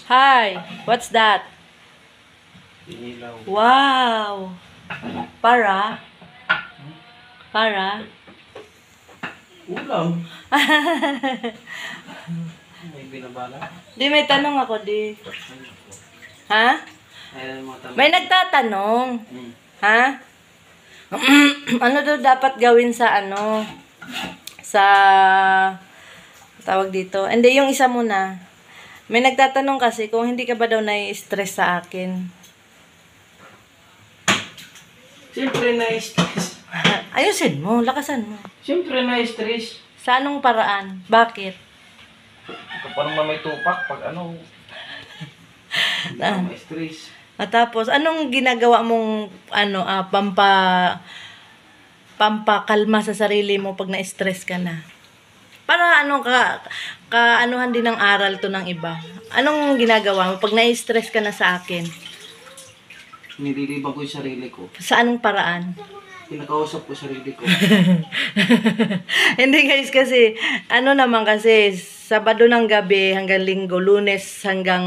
Hi, what's that? Inilaw. Wow! Para? Para? Ulam. May binabala. Di, may tanong ako, di. Ha? Ayan mga tanong. May nagtatanong. Hmm. Ha? Ano daw dapat gawin sa ano? Sa tawag dito. Hindi, yung isa muna. May nagtatanong kasi kung hindi ka ba daw nai-stress sa akin. Siyempre na-stress. Ayusin mo, lakasan mo. Siyempre na-stress. Sa anong paraan? Bakit? Parang may tupak pag ano. Ah. Ma-stress. At tapos, anong ginagawa mong pampakalma sa sarili mo pag na-stress ka na? Para kaanuhan din ng aral to ng iba. Anong ginagawa mo pag na-stress ka na sa akin? Nililibang ko yung sarili ko. Sa anong paraan? Pinakausap ko sarili ko. Hindi guys, kasi ano naman kasi Sabado ng gabi hanggang Linggo, Lunes hanggang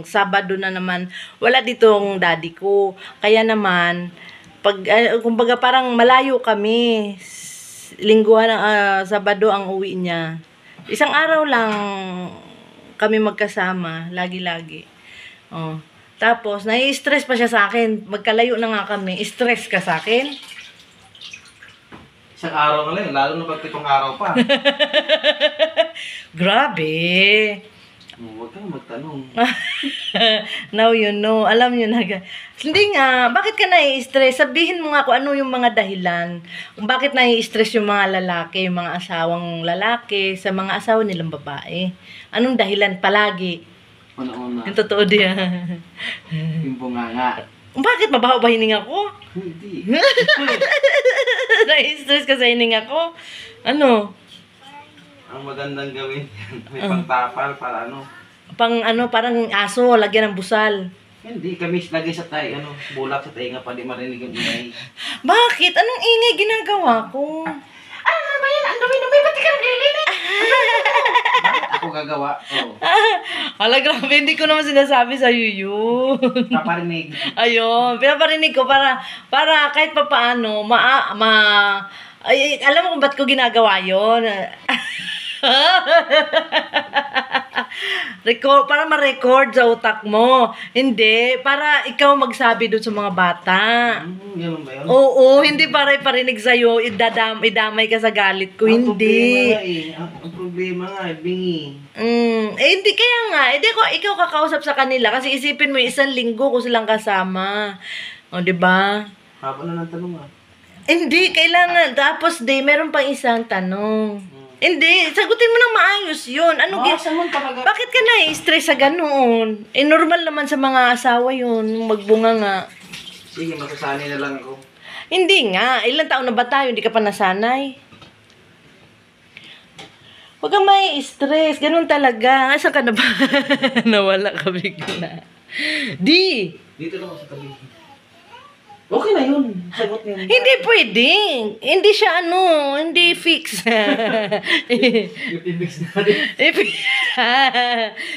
Sabado na naman wala ditong daddy ko. Kaya naman kumbaga parang malayo kami. Lingguhan, Sabado ang uwi niya. Isang araw lang kami magkasama, lagi-lagi. Oh. Tapos nai-stress pa siya sa akin. Magkalayo na nga kami. Stress ka sa akin? Isang araw na lang, lalo na pag 7 araw pa. Grabe. Huwag kang magtanong. Now you know. Alam nyo na. Hindi nga. Bakit ka nai-stress? Sabihin mo nga kung ano yung mga dahilan. Kung bakit nai-stress yung mga lalaki, yung mga asawang lalaki, sa mga asawa nilang babae. Anong dahilan palagi? Una-una. Yung totoo diyan. Yung bunganga. Bakit mabaho ba hininga ko? Hindi. Nai-stress ka sa hininga ko? Ano? Ang magandang gawin, may pangtapal para ano. Parang aso, lagyan ng busal. Hindi, kami lagay sa tayo, bulak sa tayo nga pa di marinig yung ingay. Bakit? Anong ingay ginagawa ko? Ano ba yan? Ang dumi-dumi, ba't di ka naglilinis? Ako gagawa. Oo. Hala, grabe, hindi ko naman sinasabi sa'yo yun. Paparinig. Ayun, pinaparinig ko para kahit pa paano, ay, alam mo kung ba't ko ginagawa yun? Para ma-record sa utak mo. Hindi, para ikaw magsabi doon sa mga bata. Ganun ba yun? Oo, hindi para iparinig sa'yo, idamay ka sa galit ko, hindi. Ang problema nga, bingi. Hindi, kaya nga, ikaw kakausap sa kanila, kasi isipin mo, 1 linggo ko silang kasama. O, diba? Haba na ng tanong ah. Hindi, kailangan, tapos meron pang isang tanong. Hindi, sagutin mo nang maayos yun. Bakit ka na-stress sa ganoon? Normal naman sa mga asawa yun, magbunga nga. Sige, masasanay na lang ako. Hindi nga, ilang taon na ba tayo, hindi ka pa nasanay? Huwag kang may stress, ganun talaga. Asan ka na ba? Nawala ka bigla. Di! Dito lang ako sa tabi. Okay na yun. Sagot niya. Hindi pwede. Hindi siya hindi fix. Yung ibig natin.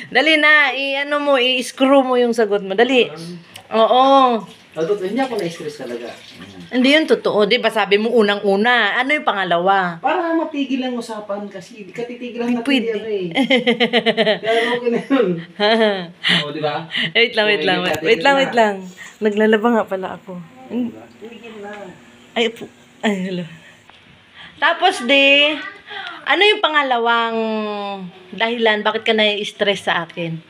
Dali na, i-screw mo yung sagot mo. Dali. Oo. Hindi ako na-stress talaga. Hindi yun totoo. Di ba sabi mo unang-una? Ano yung pangalawa? Para matigil ang usapan kasi. Di ka titigilan natin Pwede. Kaya okay na yun. O, di ba? Wait lang. Naglalaba nga pala ako. Tigil na. Ay, hello. Tapos ano yung pangalawang dahilan bakit ka nai-stress sa akin?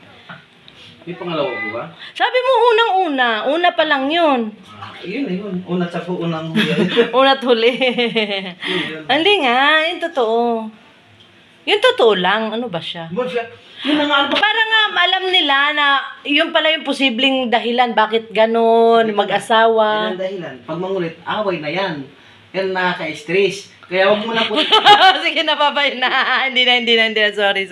May pangalawa ko ba? Sabi mo unang-una. Una pa lang yun. Yun na yun. Una tsaka unang huli. Una't huli. Yun. Hindi nga, yung totoo. Yung totoo lang. Ano ba siya? Ba siya? Yun na nga. Para nga alam nila na yun pala yung posibleng dahilan bakit ganun, mag-asawa. Yan ang dahilan. Pag mangulit, away na yan. Yan nakaka-stress. Kaya huwag mo na po. Sige, napapay na. Hindi na. Sorry.